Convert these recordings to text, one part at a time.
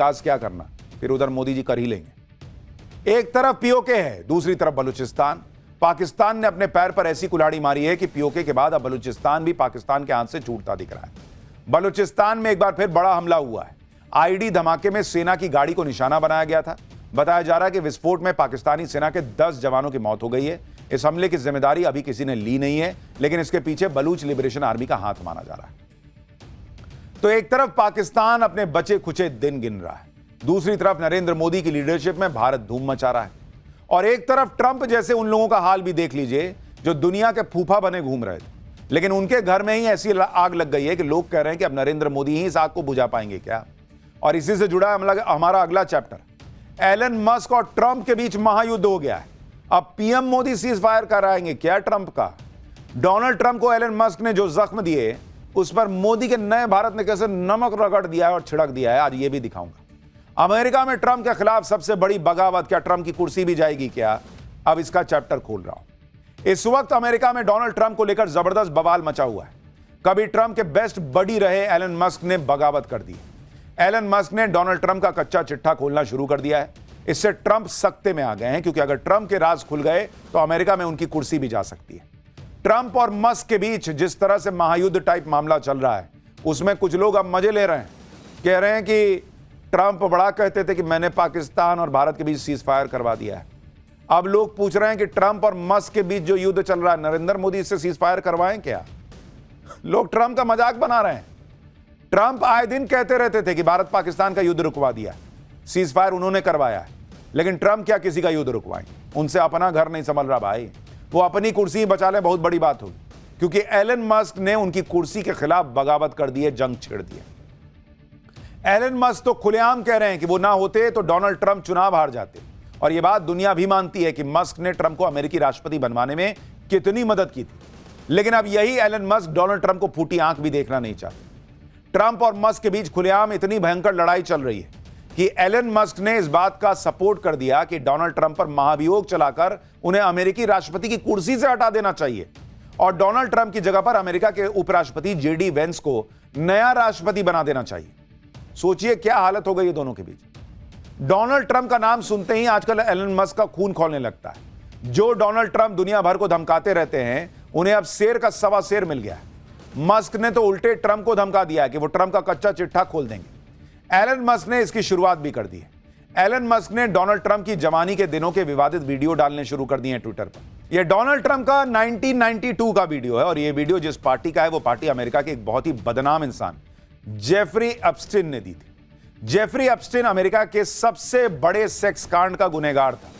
Task क्या करना, फिर उधर मोदी जी कर ही लेंगे। एक तरफ पीओके है, दूसरी तरफ बलूचिस्तान। पाकिस्तान ने अपने पैर पर ऐसी कुल्हाड़ी मारी है कि पीओके के बाद अब बलूचिस्तान भी पाकिस्तान के हाथ से छूटता दिख रहा है। बलूचिस्तान में एक बार फिर बड़ा हमला हुआ है। आईडी धमाके में सेना की गाड़ी को निशाना बनाया गया था। बताया जा रहा है कि विस्फोट में पाकिस्तानी सेना के 10 जवानों की मौत हो गई है। इस हमले की जिम्मेदारी अभी किसी ने ली नहीं है, लेकिन इसके पीछे बलूच लिबरेशन आर्मी का हाथ माना जा रहा है। तो एक तरफ पाकिस्तान अपने बचे खुचे दिन गिन रहा है, दूसरी तरफ नरेंद्र मोदी की लीडरशिप में भारत धूम मचा रहा है, और एक तरफ ट्रंप जैसे उन लोगों का हाल भी देख लीजिए जो दुनिया के फूफा बने घूम रहे थे, लेकिन उनके घर में ही ऐसी आग लग गई है कि लोग कह रहे हैं कि अब नरेंद्र मोदी ही इस आग को बुझा पाएंगे क्या। और इसी से जुड़ा हमारा अगला चैप्टर, एलन मस्क और ट्रंप के बीच महायुद्ध हो गया है। अब पीएम मोदी सीज फायर कराएंगे क्या ट्रंप का। डोनाल्ड ट्रंप को एलन मस्क ने जो जख्म दिए, उस पर मोदी के नए भारत ने कैसे नमक रगड़ दिया है और छिड़क दिया है, आज ये भी दिखाऊंगा। अमेरिका में ट्रंप के खिलाफ सबसे बड़ी बगावत, क्या ट्रंप की कुर्सी भी जाएगी क्या, अब इसका चैप्टर खोल रहा हूं। इस वक्त अमेरिका में डोनाल्ड ट्रंप को लेकर जबरदस्त बवाल मचा हुआ है। कभी ट्रंप के बेस्ट बडी रहे एलन मस्क ने बगावत कर दी। एलन मस्क ने डोनाल्ड ट्रंप का कच्चा चिट्ठा खोलना शुरू कर दिया है। इससे ट्रंप सख्ते में आ गए हैं, क्योंकि अगर ट्रंप के राज खुल गए तो अमेरिका में उनकी कुर्सी भी जा सकती है। ट्रंप और मस्क के बीच जिस तरह से महायुद्ध टाइप मामला चल रहा है, उसमें कुछ लोग अब मजे ले रहे हैं। कह रहे हैं कि ट्रंप बड़ा कहते थे कि मैंने पाकिस्तान और भारत के बीच सीज फायर करवा दिया है। अब लोग पूछ रहे हैं कि ट्रंप और मस्क के बीच जो युद्ध चल रहा है, नरेंद्र मोदी इससे सीज फायर करवाएं क्या। लोग ट्रंप का मजाक बना रहे हैं। ट्रंप आए दिन कहते रहते थे कि भारत पाकिस्तान का युद्ध रुकवा दिया, सीज फायर उन्होंने करवाया है, लेकिन ट्रंप क्या किसी का युद्ध रुकवाएंगे। उनसे अपना घर नहीं संभल रहा भाई, वो अपनी कुर्सी बचा ले, बहुत बड़ी बात होगी, क्योंकि एलन मस्क ने उनकी कुर्सी के खिलाफ बगावत कर दी है, जंग छेड़ दी है। एलन मस्क तो खुलेआम कह रहे हैं कि वो ना होते तो डोनाल्ड ट्रंप चुनाव हार जाते, और यह बात दुनिया भी मानती है कि मस्क ने ट्रंप को अमेरिकी राष्ट्रपति बनवाने में कितनी मदद की थी। लेकिन अब यही एलन मस्क डोनाल्ड ट्रंप को फूटी आंख भी देखना नहीं चाहते। ट्रंप और मस्क के बीच खुलेआम इतनी भयंकर लड़ाई चल रही है कि एलन मस्क ने इस बात का सपोर्ट कर दिया कि डोनाल्ड ट्रंप पर महाभियोग चलाकर उन्हें अमेरिकी राष्ट्रपति की कुर्सी से हटा देना चाहिए, और डोनाल्ड ट्रंप की जगह पर अमेरिका के उपराष्ट्रपति जेडी वेंस को नया राष्ट्रपति बना देना चाहिए। सोचिए क्या हालत हो गई है दोनों के बीच। डोनाल्ड ट्रंप का नाम सुनते ही आजकल एलन मस्क का खून खौलने लगता है। जो डोनाल्ड ट्रंप दुनिया भर को धमकाते रहते हैं, उन्हें अब शेर का सवा शेर मिल गया है। मस्क ने तो उल्टे ट्रंप को धमका दिया है कि वो ट्रंप का कच्चा चिट्ठा खोल देंगे। एलन मस्क ने इसकी शुरुआत भी कर दी है। एलन मस्क ने डोनाल्ड ट्रंप की जवानी के दिनों के विवादित वीडियो डालने शुरू कर दिए हैं ट्विटर पर। यह डोनाल्ड ट्रंप का 1992 का वीडियो है, और यह वीडियो जिस पार्टी का है, वो पार्टी अमेरिका के एक बहुत ही बदनाम इंसान जेफरी एप्स्टीन ने दी थी। जेफरी एप्स्टीन अमेरिका के सबसे बड़े सेक्स कांड का गुनहगार था,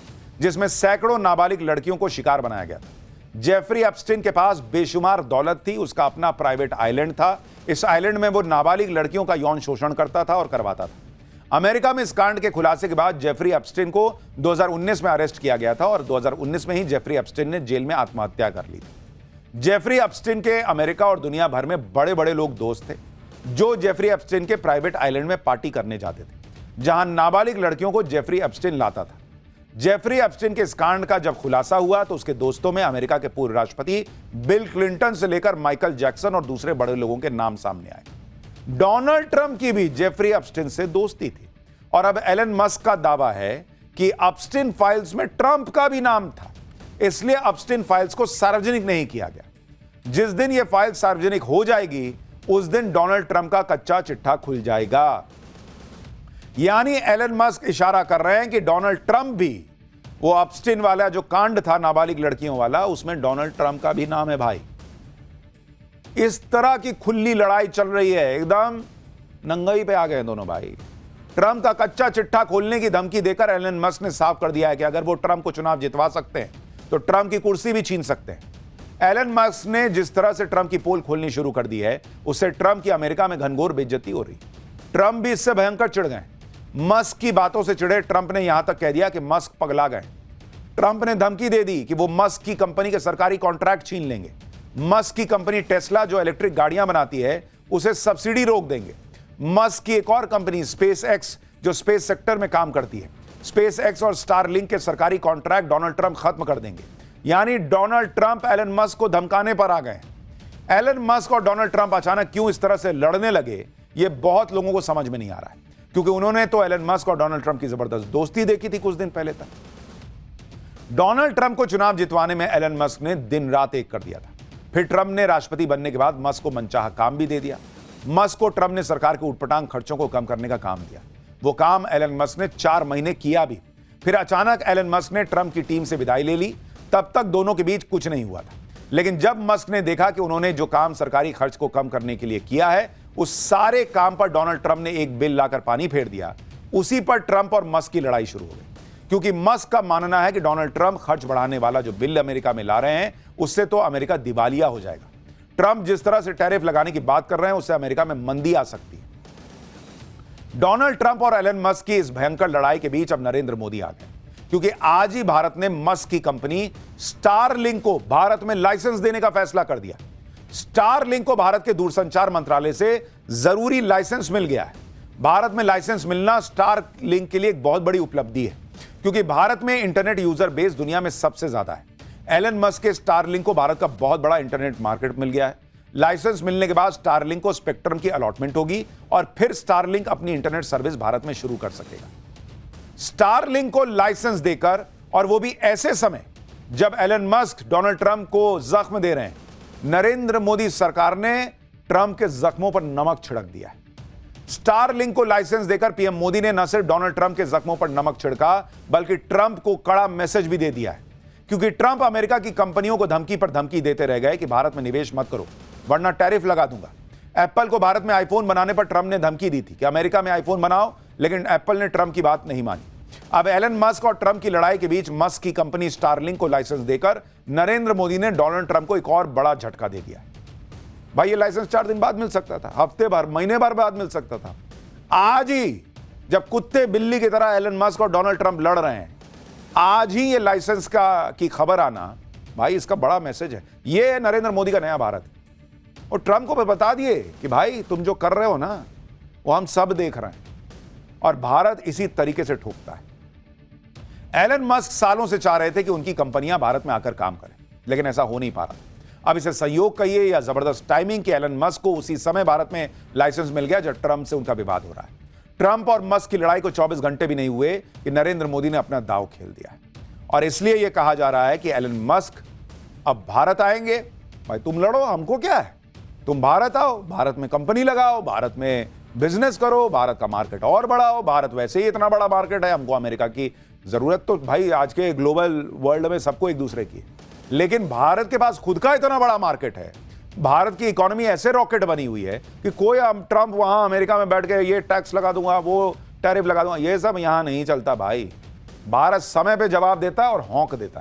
जिसमें सैकड़ों नाबालिग लड़कियों को शिकार बनाया गया था। जेफरी एप्स्टीन के पास बेशुमार दौलत थी, उसका अपना प्राइवेट आइलैंड था। इस आइलैंड में वो नाबालिग लड़कियों का यौन शोषण करता था और करवाता था। अमेरिका में इस कांड के खुलासे के बाद जेफरी एप्स्टीन को 2019 में अरेस्ट किया गया था, और 2019 में ही जेफरी एप्स्टीन ने जेल में आत्महत्या कर ली थी। जेफरी एप्स्टीन के अमेरिका और दुनिया भर में बड़े बड़े लोग दोस्त थे, जो जेफरी एप्स्टीन के प्राइवेट आइलैंड में पार्टी करने जाते थे, जहां नाबालिग लड़कियों को जेफरी एप्स्टीन लाता था। जेफरी एप्स्टीन के इस कांड का जब खुलासा हुआ तो उसके दोस्तों में अमेरिका के पूर्व राष्ट्रपति बिल क्लिंटन से लेकर माइकल जैक्सन और दूसरे बड़े लोगों के नाम सामने आए। डोनाल्ड ट्रंप की भी जेफरी एप्स्टीन से दोस्ती थी, और अब एलन मस्क का दावा है कि एप्स्टीन फाइल्स में ट्रंप का भी नाम था, इसलिए एप्स्टीन फाइल्स को सार्वजनिक नहीं किया गया। जिस दिन यह फाइल सार्वजनिक हो जाएगी, उस दिन डोनाल्ड ट्रंप का कच्चा चिट्ठा खुल जाएगा। यानी एलन मस्क इशारा कर रहे हैं कि डोनाल्ड ट्रंप भी, वो एप्स्टीन वाला जो कांड था नाबालिग लड़कियों वाला, उसमें डोनाल्ड ट्रंप का भी नाम है भाई। इस तरह की खुली लड़ाई चल रही है, एकदम नंगाई पे आ गए दोनों भाई। ट्रंप का कच्चा चिट्ठा खोलने की धमकी देकर एलन मस्क ने साफ कर दिया है कि अगर वो ट्रंप को चुनाव जितवा सकते हैं तो ट्रंप की कुर्सी भी छीन सकते हैं। एलन मस्क ने जिस तरह से ट्रंप की पोल खोलनी शुरू कर दी है, उससे ट्रंप की अमेरिका में घनघोर बेइज्जती हो रही। ट्रंप भी इससे भयंकर चिढ़ गए। मस्क की बातों से चिढ़े ट्रंप ने यहां तक कह दिया कि मस्क पगला गए। ट्रंप ने धमकी दे दी कि वो मस्क की कंपनी के सरकारी कॉन्ट्रैक्ट छीन लेंगे। मस्क की कंपनी टेस्ला, जो इलेक्ट्रिक गाड़ियां बनाती है, उसे सब्सिडी रोक देंगे। मस्क की एक और कंपनी स्पेस एक्स, जो स्पेस सेक्टर में काम करती है, स्पेस एक्स और स्टारलिंक के सरकारी कॉन्ट्रैक्ट डोनाल्ड ट्रंप खत्म कर देंगे। यानी डोनाल्ड ट्रंप एलन मस्क को धमकाने पर आ गए। एलन मस्क और डोनाल्ड ट्रंप अचानक क्यों इस तरह से लड़ने लगे, यह बहुत लोगों को समझ में नहीं आ रहा है। क्योंकि उन्होंने तो एलन मस्क और डोनाल्ड ट्रंप की जबरदस्त दोस्ती देखी थी कुछ दिन पहले तक। डोनाल्ड ट्रंप को चुनाव जितवाने में एलन मस्क ने दिन रात एक कर दिया था। फिर ट्रंप ने राष्ट्रपति बनने के बाद मस्क को मनचाहा काम भी दे दिया। मस्क को ट्रंप ने सरकार के उटपटांग खर्चों को कम करने का काम दिया। वो काम एलन मस्क ने 4 महीने किया भी। फिर अचानक एलन मस्क ने ट्रंप की टीम से विदाई ले ली। तब तक दोनों के बीच कुछ नहीं हुआ था, लेकिन जब मस्क ने देखा कि उन्होंने जो काम सरकारी खर्च को कम करने के लिए किया है, उस सारे काम पर डोनाल्ड ट्रंप ने एक बिल लाकर पानी फेर दिया। उसी पर ट्रंप और मस्क की लड़ाई शुरू हो गई, क्योंकि मस्क का मानना है कि डोनाल्ड ट्रंप खर्च बढ़ाने वाला जो बिल अमेरिका में ला रहे हैं, उससे तो अमेरिका दिवालिया हो जाएगा। ट्रंप जिस तरह से टैरिफ लगाने की बात कर रहे हैं, उससे अमेरिका में मंदी आ सकती है। डोनाल्ड ट्रंप और एलन मस्क की इस भयंकर लड़ाई के बीच अब नरेंद्र मोदी आ गए, क्योंकि आज ही भारत ने मस्क की कंपनी स्टारलिंक को भारत में लाइसेंस देने का फैसला कर दिया। स्टारलिंक को भारत के दूरसंचार मंत्रालय से जरूरी लाइसेंस मिल गया है। भारत में लाइसेंस मिलना स्टारलिंक के लिए एक बहुत बड़ी उपलब्धि है, क्योंकि भारत में इंटरनेट यूजर बेस दुनिया में सबसे ज्यादा है। एलन मस्क के स्टारलिंक को भारत का बहुत बड़ा इंटरनेट मार्केट मिल गया है। लाइसेंस मिलने के बाद स्टारलिंक को स्पेक्ट्रम की अलॉटमेंट होगी और फिर स्टारलिंक अपनी इंटरनेट सर्विस भारत में शुरू कर सकेगा। स्टारलिंक को लाइसेंस देकर, और वो भी ऐसे समय जब एलन मस्क डोनाल्ड ट्रंप को जख्म दे रहे हैं, नरेंद्र मोदी सरकार ने ट्रंप के जख्मों पर नमक छिड़क दिया है। स्टारलिंक को लाइसेंस देकर पीएम मोदी ने न सिर्फ डोनाल्ड ट्रंप के जख्मों पर नमक छिड़का, बल्कि ट्रंप को कड़ा मैसेज भी दे दिया है, क्योंकि ट्रंप अमेरिका की कंपनियों को धमकी पर धमकी देते रह गए कि भारत में निवेश मत करो वरना टैरिफ लगा दूंगा। एप्पल को भारत में आईफोन बनाने पर ट्रंप ने धमकी दी थी कि अमेरिका में आईफोन बनाओ, लेकिन एप्पल ने ट्रंप की बात नहीं मानी। अब एलन मस्क और ट्रंप की लड़ाई के बीच मस्क की कंपनी स्टारलिंक को लाइसेंस देकर नरेंद्र मोदी ने डोनाल्ड ट्रंप को एक और बड़ा झटका दे दिया। भाई ये लाइसेंस 4 दिन बाद मिल सकता था, हफ्ते भर, महीने भर बाद मिल सकता था। आज ही जब कुत्ते बिल्ली की तरह एलन मस्क और डोनाल्ड ट्रंप लड़ रहे हैं, आज ही ये लाइसेंस की खबर आना, भाई इसका बड़ा मैसेज है। ये है नरेंद्र मोदी का नया भारत। और ट्रंप को बता दिए कि भाई तुम जो कर रहे हो ना, वो हम सब देख रहे हैं, और भारत इसी तरीके से ठोकता है। एलन मस्क सालों से चाह रहे थे कि उनकी कंपनियां भारत में आकर काम करें, लेकिन ऐसा हो नहीं पा रहा। अब इसे संयोग कहिए या जबरदस्त टाइमिंग कि एलन मस्क को उसी समय भारत में लाइसेंस मिल गया जब ट्रंप से उनका विवाद हो रहा है। ट्रंप और मस्क की लड़ाई को 24 घंटे भी नहीं हुए कि नरेंद्र मोदी ने अपना दांव खेल दिया है, और इसलिए यह कहा जा रहा है कि एलन मस्क अब भारत आएंगे। भाई तुम लड़ो, हमको क्या है, तुम भारत आओ, भारत में कंपनी लगाओ, भारत में बिजनेस करो, भारत का मार्केट और बढ़ाओ। भारत वैसे ही इतना बड़ा मार्केट है, हमको अमेरिका की जरूरत तो भाई आज के ग्लोबल वर्ल्ड में सबको एक दूसरे की है, लेकिन भारत के पास खुद का इतना बड़ा मार्केट है। भारत की इकोनॉमी ऐसे रॉकेट बनी हुई है कि कोई ट्रंप वहां अमेरिका में बैठ के ये टैक्स लगा दूंगा, वो टैरिफ लगा दूंगा, ये सब यहां नहीं चलता भाई। भारत समय पे जवाब देता है और हौंक देता है।